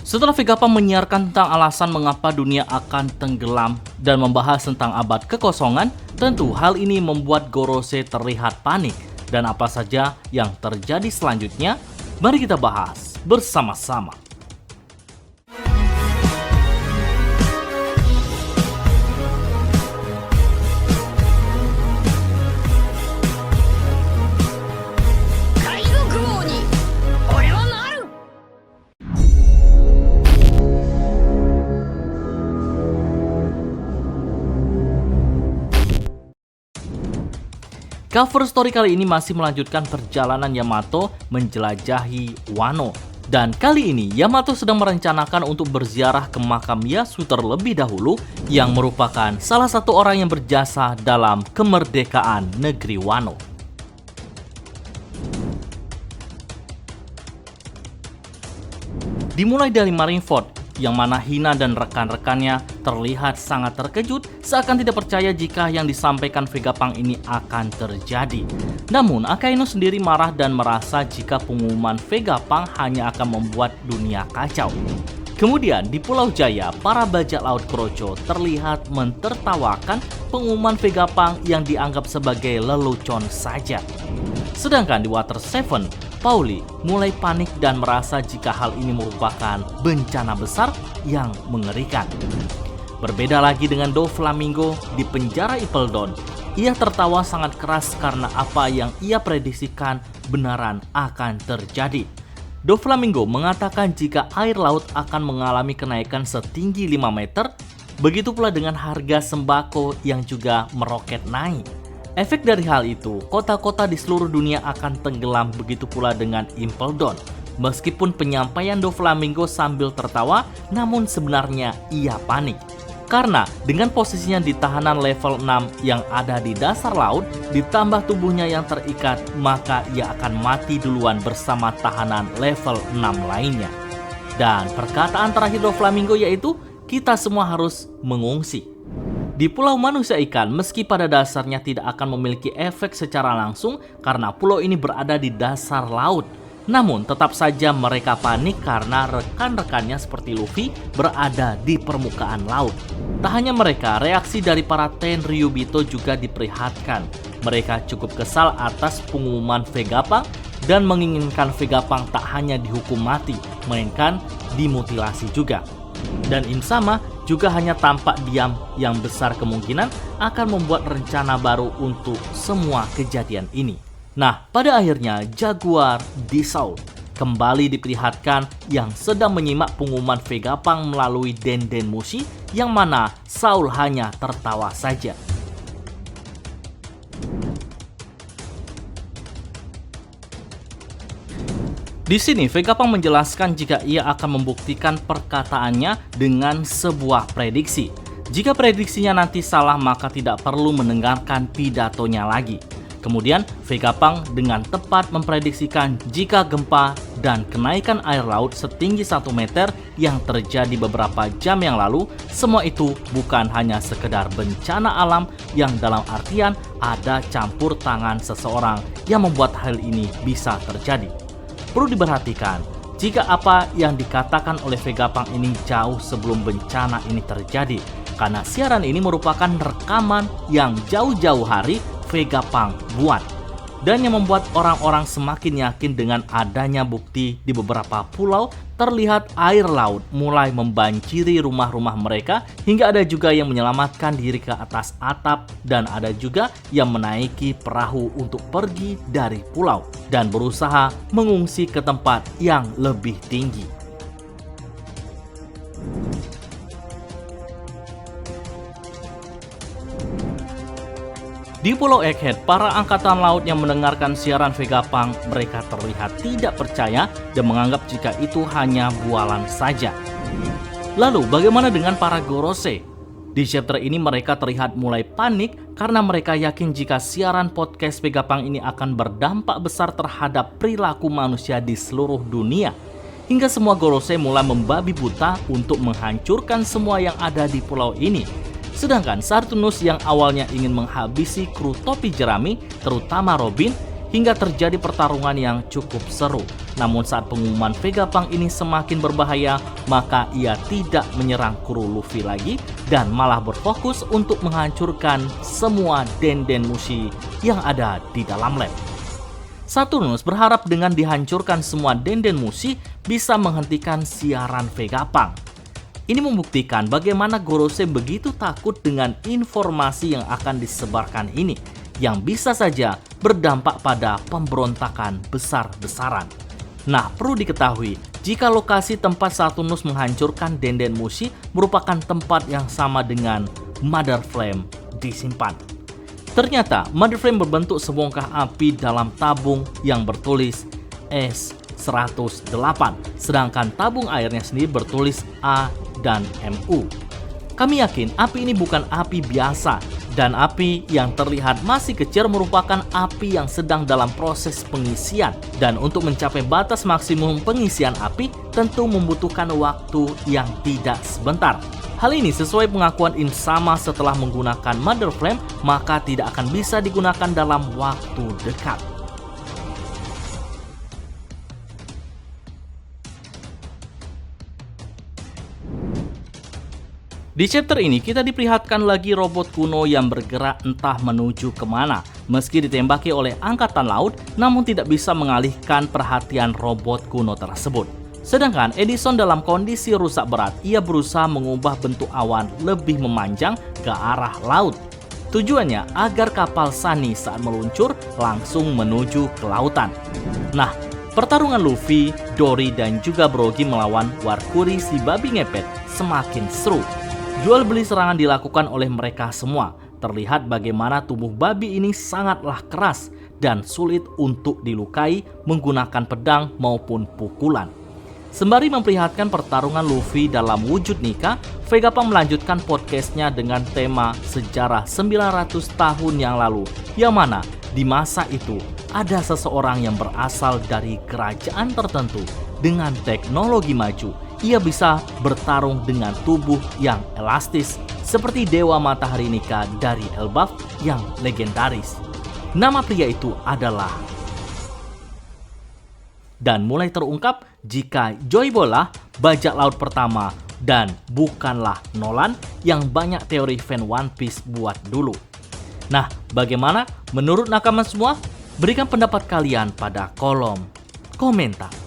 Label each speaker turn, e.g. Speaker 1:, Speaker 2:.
Speaker 1: Setelah Vegapunk menyiarkan tentang alasan mengapa dunia akan tenggelam dan membahas tentang abad kekosongan, tentu hal ini membuat Gorosei terlihat panik. Dan apa saja yang terjadi selanjutnya, mari kita bahas bersama-sama. Cover story kali ini masih melanjutkan perjalanan Yamato menjelajahi Wano. Dan kali ini Yamato sedang merencanakan untuk berziarah ke makam Yasuo terlebih dahulu, yang merupakan salah satu orang yang berjasa dalam kemerdekaan negeri Wano. Dimulai dari Marineford, yang mana Hina dan rekan-rekannya terlihat sangat terkejut seakan tidak percaya jika yang disampaikan Vegapunk ini akan terjadi. Namun Akainu sendiri marah dan merasa jika pengumuman Vegapunk hanya akan membuat dunia kacau. Kemudian di Pulau Jaya, para bajak laut Kroco terlihat mentertawakan pengumuman Vegapunk yang dianggap sebagai lelucon saja. Sedangkan di Water 7, Pauli mulai panik dan merasa jika hal ini merupakan bencana besar yang mengerikan. Berbeda lagi dengan Doflamingo di penjara Ipeldon, ia tertawa sangat keras karena apa yang ia prediksikan benaran akan terjadi. Doflamingo mengatakan jika air laut akan mengalami kenaikan setinggi 5 meter, begitu pula dengan harga sembako yang juga meroket naik. Efek dari hal itu, kota-kota di seluruh dunia akan tenggelam, begitu pula dengan Impel Down. Meskipun penyampaian Doflamingo sambil tertawa, namun sebenarnya ia panik. Karena dengan posisinya di tahanan level 6 yang ada di dasar laut, ditambah tubuhnya yang terikat, maka ia akan mati duluan bersama tahanan level 6 lainnya. Dan perkataan terakhir Doflamingo yaitu, kita semua harus mengungsi. Di Pulau Manusia Ikan, meski pada dasarnya tidak akan memiliki efek secara langsung karena pulau ini berada di dasar laut, namun tetap saja mereka panik karena rekan-rekannya seperti Luffy berada di permukaan laut. Tak hanya mereka, reaksi dari para Tenryubito juga diperlihatkan. Mereka cukup kesal atas pengumuman Vegapunk dan menginginkan Vegapunk tak hanya dihukum mati, melainkan dimutilasi juga. Dan Insama juga hanya tampak diam yang besar kemungkinan akan membuat rencana baru untuk semua kejadian ini. Nah, pada akhirnya Jaguar di Soul kembali diperlihatkan yang sedang menyimak pengumuman Vegapunk melalui Denden Mushi, yang mana Saul hanya tertawa saja. Di sini Vegapunk menjelaskan jika ia akan membuktikan perkataannya dengan sebuah prediksi. Jika prediksinya nanti salah, maka tidak perlu mendengarkan pidatonya lagi. Kemudian Vegapunk dengan tepat memprediksikan jika gempa dan kenaikan air laut setinggi 1 meter yang terjadi beberapa jam yang lalu, semua itu bukan hanya sekedar bencana alam yang dalam artian ada campur tangan seseorang yang membuat hal ini bisa terjadi. Perlu diperhatikan, jika apa yang dikatakan oleh Vegapunk ini jauh sebelum bencana ini terjadi, karena siaran ini merupakan rekaman yang jauh-jauh hari Vegapunk buat. Dan yang membuat orang-orang semakin yakin dengan adanya bukti di beberapa pulau terlihat air laut mulai membanjiri rumah-rumah mereka, hingga ada juga yang menyelamatkan diri ke atas atap dan ada juga yang menaiki perahu untuk pergi dari pulau dan berusaha mengungsi ke tempat yang lebih tinggi. Di Pulau Egghead, para angkatan laut yang mendengarkan siaran Vegapunk, mereka terlihat tidak percaya dan menganggap jika itu hanya bualan saja. Lalu bagaimana dengan para Gorosei? Di chapter ini mereka terlihat mulai panik karena mereka yakin jika siaran podcast Vegapunk ini akan berdampak besar terhadap perilaku manusia di seluruh dunia. Hingga semua Gorosei mulai membabi buta untuk menghancurkan semua yang ada di pulau ini. Sedangkan Sartunus yang awalnya ingin menghabisi kru topi jerami, terutama Robin, hingga terjadi pertarungan yang cukup seru. Namun saat pengumuman Vegapunk ini semakin berbahaya, maka ia tidak menyerang kru Luffy lagi dan malah berfokus untuk menghancurkan semua Denden Mushi yang ada di dalam lab. Saturnus berharap dengan dihancurkan semua Denden Mushi bisa menghentikan siaran Vegapunk. Ini membuktikan bagaimana Gorosei begitu takut dengan informasi yang akan disebarkan ini, yang bisa saja berdampak pada pemberontakan besar-besaran. Nah, perlu diketahui, jika lokasi tempat Saturnus menghancurkan Denden Mushi merupakan tempat yang sama dengan Mother Flame disimpan. Ternyata Mother Flame berbentuk sebongkah api dalam tabung yang bertulis S108, sedangkan tabung airnya sendiri bertulis A dan MU. Kami yakin api ini bukan api biasa, dan api yang terlihat masih kecil merupakan api yang sedang dalam proses pengisian. Dan untuk mencapai batas maksimum pengisian api tentu membutuhkan waktu yang tidak sebentar. Hal ini sesuai pengakuan Insama setelah menggunakan Mother Flame, maka tidak akan bisa digunakan dalam waktu dekat. Di chapter ini kita diperlihatkan lagi robot kuno yang bergerak entah menuju kemana. Meski ditembaki oleh angkatan laut, namun tidak bisa mengalihkan perhatian robot kuno tersebut. Sedangkan Edison dalam kondisi rusak berat, ia berusaha mengubah bentuk awan lebih memanjang ke arah laut. Tujuannya agar kapal Sunny saat meluncur langsung menuju ke lautan. Nah, pertarungan Luffy, Dory, dan juga Brogy melawan Warkuri si babi ngepet semakin seru. Jual beli serangan dilakukan oleh mereka semua. Terlihat bagaimana tubuh babi ini sangatlah keras dan sulit untuk dilukai menggunakan pedang maupun pukulan. Sembari memperlihatkan pertarungan Luffy dalam wujud Nika, Vegapunk melanjutkan podcastnya dengan tema sejarah 900 tahun yang lalu, yang mana di masa itu ada seseorang yang berasal dari kerajaan tertentu dengan teknologi maju. Ia bisa bertarung dengan tubuh yang elastis seperti Dewa Matahari Nika dari Elbaf yang legendaris. Nama pria itu adalah, dan mulai terungkap jika Joyboy lah bajak laut pertama dan bukanlah Nolan yang banyak teori fan One Piece buat dulu. Nah, bagaimana menurut nakama semua? Berikan pendapat kalian pada kolom komentar.